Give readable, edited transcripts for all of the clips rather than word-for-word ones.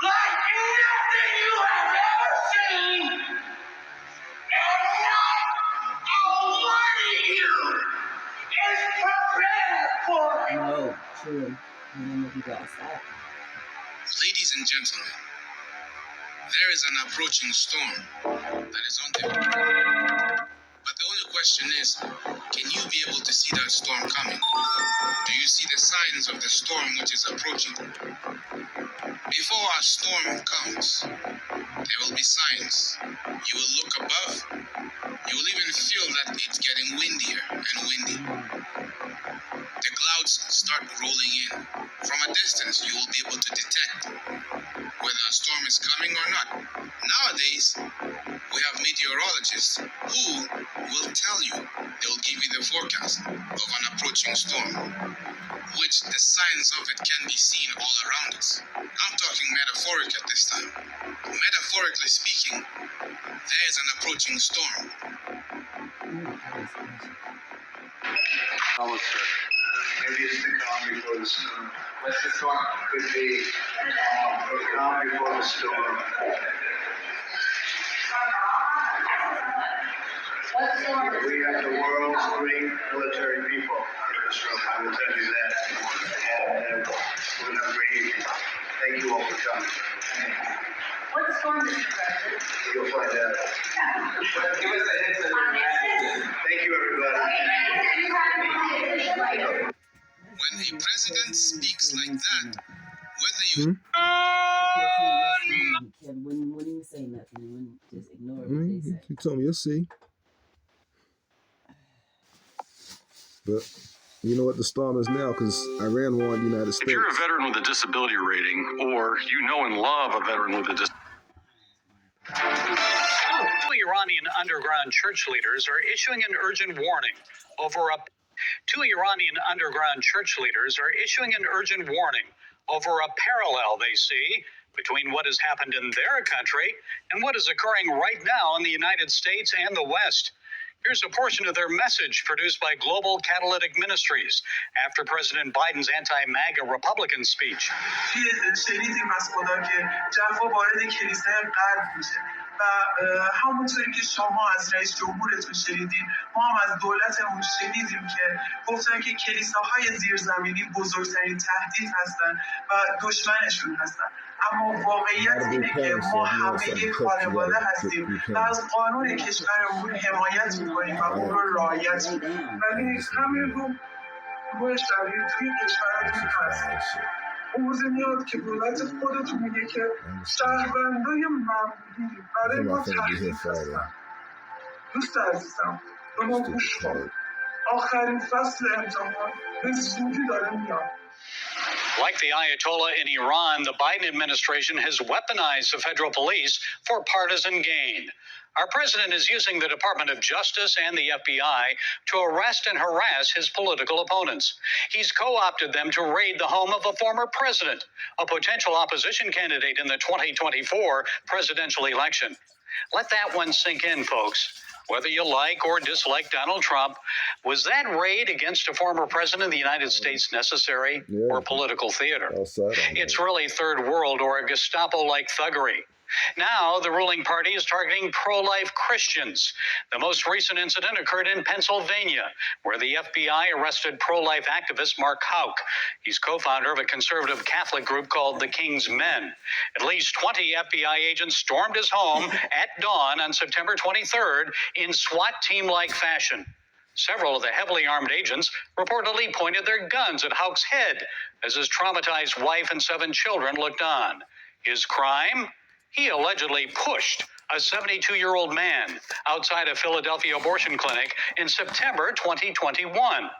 like nothing you have ever seen, and not a one of you is prepared for it. No, true. You got that. Ladies and gentlemen, there is an approaching storm that is on the way. But the only question is, can you be able to see that storm coming? Do you see the signs of the storm which is approaching? Before a storm comes, there will be signs. You will look above. You will even feel that it's getting windier and windy. The clouds start rolling in. From a distance, you will be able to detect whether a storm is coming or not. Nowadays, we have meteorologists who will tell you, they will give you the forecast of an approaching storm, which the signs of it can be seen all around us. I'm talking metaphoric at this time. Metaphorically speaking, there is an approaching storm. Almost certain. Maybe it's the calm before the storm. What's the storm? Could be the calm before the storm. We have the world's great military people in this room. I will tell you that. And we're going to have a great evening. Thank you all for coming. What storm, Mr. President? You'll find out. Give us a hint. Thank you, everybody. When a president speaks like that, whether you... When you say nothing, when just ignore what they say. You told me, you'll see. But you know what the storm is now, because Iran warned the United States. If you're a veteran with a disability rating, or you know and love a veteran with a disability, Iranian underground church leaders are issuing an urgent warning over a parallel they see between what has happened in their country and what is occurring right now in the United States and the West. Here's a portion of their message produced by Global Catalytic Ministries after President Biden's anti-MAGA Republican speech. شنیدیم از خدا که جفا وارد کلیسای غرب میشه و همونطوری که شما از رئیس جمهورتون شنیدین، ما هم از دولتمون شنیدیم که گفتن که کلیساهای زیرزمینی بزرگترین تهدید هستن و دشمنشون هستن. اما واقعیت اینه که ما همه یک خانواده هستیم و از قانون کشورمون حمایت میکنیم و اون رو رعایت میکنیم. ولی همین رو شرایط توی کشورتون هست. امروز میاد که دولت خودتون میگه که شهروندای معمولی برای ما تهدید هستن. دوست عزیزم، به ما گوش کن. آخرین فصل امتحان به زودی داره میاد. Like the Ayatollah in Iran, the Biden administration has weaponized the federal police for partisan gain. Our president is using the Department of Justice and the FBI to arrest and harass his political opponents. He's co-opted them to raid the home of a former president, a potential opposition candidate in the 2024 presidential election. Let that one sink in, folks. Whether you like or dislike Donald Trump, was that raid against a former president of the United States necessary or political theater? It's really third world or a Gestapo-like thuggery. Now, the ruling party is targeting pro-life Christians. The most recent incident occurred in Pennsylvania, where the FBI arrested pro-life activist Mark Houck. He's co-founder of a conservative Catholic group called the King's Men. At least 20 FBI agents stormed his home at dawn on September 23rd in SWAT team-like fashion. Several of the heavily armed agents reportedly pointed their guns at Houck's head as his traumatized wife and 7 children looked on. His crime? He allegedly pushed a 72-year-old man outside a Philadelphia abortion clinic in September 2021.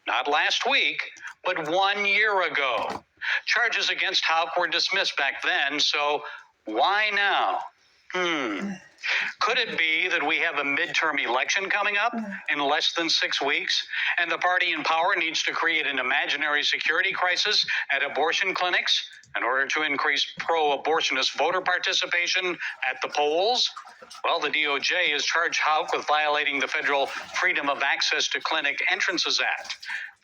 Not last week, but 1 year ago. Charges against Houck were dismissed back then, so why now? Could it be that we have a midterm election coming up in less than 6 weeks, and the party in power needs to create an imaginary security crisis at abortion clinics in order to increase pro-abortionist voter participation at the polls? Well, the DOJ has charged Houck with violating the Federal Freedom of Access to Clinic Entrances Act,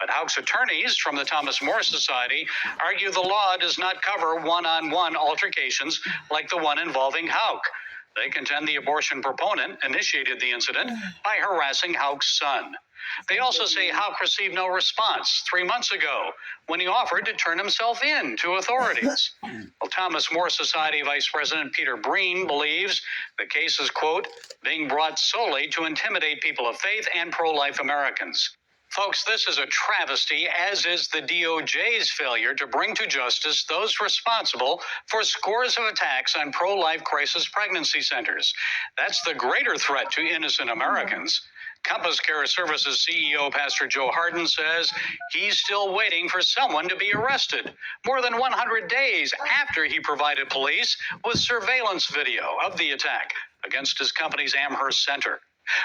But Houck's attorneys from the Thomas More Society argue the law does not cover one-on-one altercations like the one involving Houck. They contend the abortion proponent initiated the incident by harassing Houck's son. They also say Houck received no response 3 months ago when he offered to turn himself in to authorities. Well, Thomas More Society Vice President Peter Breen believes the case is, quote, being brought solely to intimidate people of faith and pro-life Americans. Folks, this is a travesty, as is the DOJ's failure to bring to justice those responsible for scores of attacks on pro-life crisis pregnancy centers. That's the greater threat to innocent Americans. Compass Care Services CEO Pastor Joe Harden says he's still waiting for someone to be arrested more than 100 days after he provided police with surveillance video of the attack against his company's Amherst Center.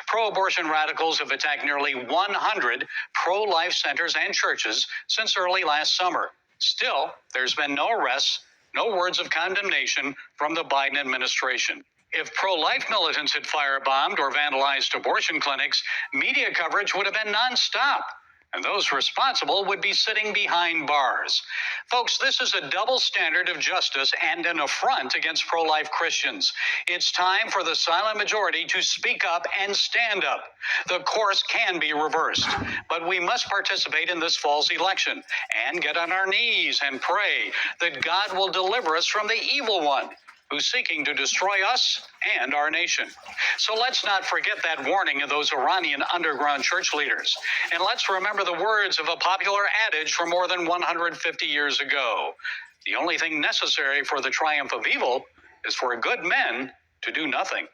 Pro-abortion radicals have attacked nearly 100 pro-life centers and churches since early last summer. Still, there's been no arrests, no words of condemnation from the Biden administration. If pro-life militants had firebombed or vandalized abortion clinics, media coverage would have been nonstop, and those responsible would be sitting behind bars. Folks, this is a double standard of justice and an affront against pro-life Christians. It's time for the silent majority to speak up and stand up. The course can be reversed, but we must participate in this fall's election and get on our knees and pray that God will deliver us from the evil one who's seeking to destroy us and our nation. So let's not forget that warning of those Iranian underground church leaders. And let's remember the words of a popular adage from more than 150 years ago. The only thing necessary for the triumph of evil is for good men to do nothing.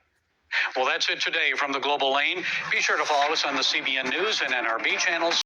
Well, that's it today from the Global Lane. Be sure to follow us on the CBN News and NRB channels.